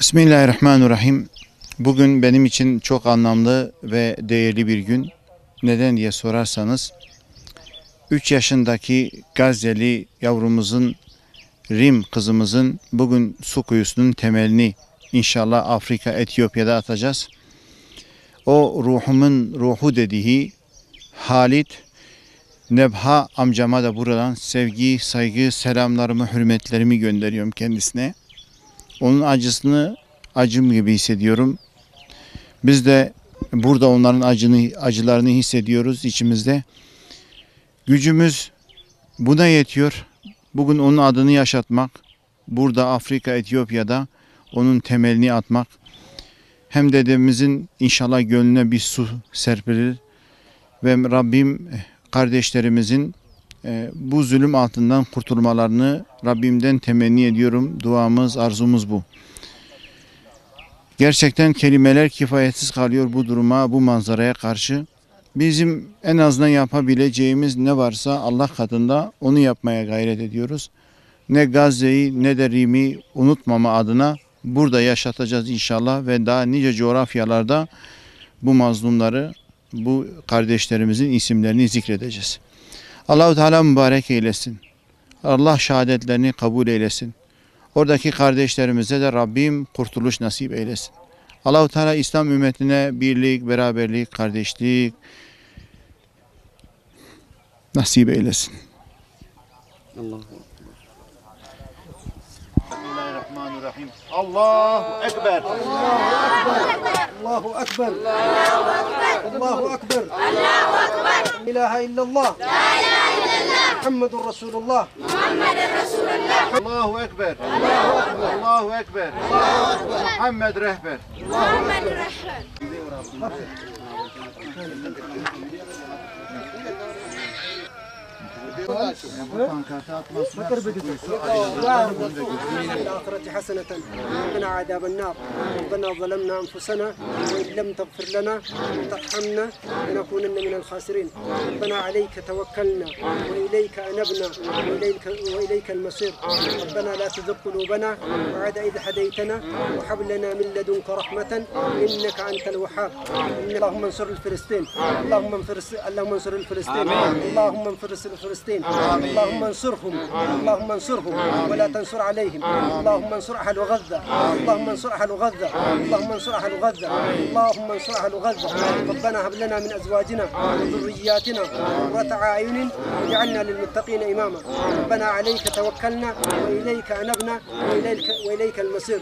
Bismillahirrahmanirrahim. Bugün benim için çok anlamlı ve değerli bir gün. Neden diye sorarsanız 3 yaşındaki Gazze'li yavrumuzun, Rim kızımızın bugün su kuyusunun temelini inşallah Afrika, Etiyopya'da atacağız. O ruhumun ruhu dediği Halit Nebha amcama da buradan sevgi, saygı, selamlarımı, hürmetlerimi gönderiyorum kendisine. Onun acısını acım gibi hissediyorum. Biz de burada onların acılarını hissediyoruz içimizde. Gücümüz buna yetiyor. Bugün onun adını yaşatmak, burada Afrika, Etiyopya'da onun temelini atmak. Hem dedemizin inşallah gönlüne bir su serpilir ve Rabbim kardeşlerimizin bu zulüm altından kurtulmalarını Rabbimden temenni ediyorum. Duamız, arzumuz bu. Gerçekten kelimeler kifayetsiz kalıyor bu duruma, bu manzaraya karşı. Bizim en azından yapabileceğimiz ne varsa Allah katında onu yapmaya gayret ediyoruz. Ne Gazze'yi ne de Rim'i unutmama adına burada yaşatacağız inşallah ve daha nice coğrafyalarda bu mazlumları, bu kardeşlerimizin isimlerini zikredeceğiz. Allah-u Teala mübarek eylesin. Allah şehadetlerini kabul eylesin. Oradaki kardeşlerimize de Rabbim kurtuluş nasip eylesin. Allah-u Teala İslam ümmetine birlik, beraberlik, kardeşlik nasip eylesin. Bismillahirrahmanirrahim. Allahu Ekber. Allahu Ekber. Allahu Ekber. Allahu Ekber. İlahe illallah. La ilahe illallah. Muhammedun Resulullah. Muhammedun Resulullah. Allahu Ekber. Allahu Ekber. Allahu Ekber. Muhammed rehber. Muhammed rehber. الآخرة حسنة وقنا عذاب النار ربنا ظلمنا أنفسنا وإن لم تغفر لنا وترحمنا لنكونن من الخاسرين ربنا عليك توكلنا وإليك أنبنا وإليك المصير ربنا لا تزغ قلوبنا بعد إذ هديتنا وهب لنا من لدنك رحمة إنك أنت الوهاب اللهم انصر فلسطين اللهم انصر فلسطين اللهم انصر فلسطين اللهم انصرهم اللهم انصرهم ولا تنصر عليهم اللهم انصر أهل غزة اللهم انصر أهل غزة اللهم انصر أهل غزة اللهم انصر أهل غزة ربنا هب لنا من أزواجنا وذرياتنا قرة أعين واجعلنا للمتقين إماما ربنا عليك توكلنا وإليك أنبنا وإليك المصير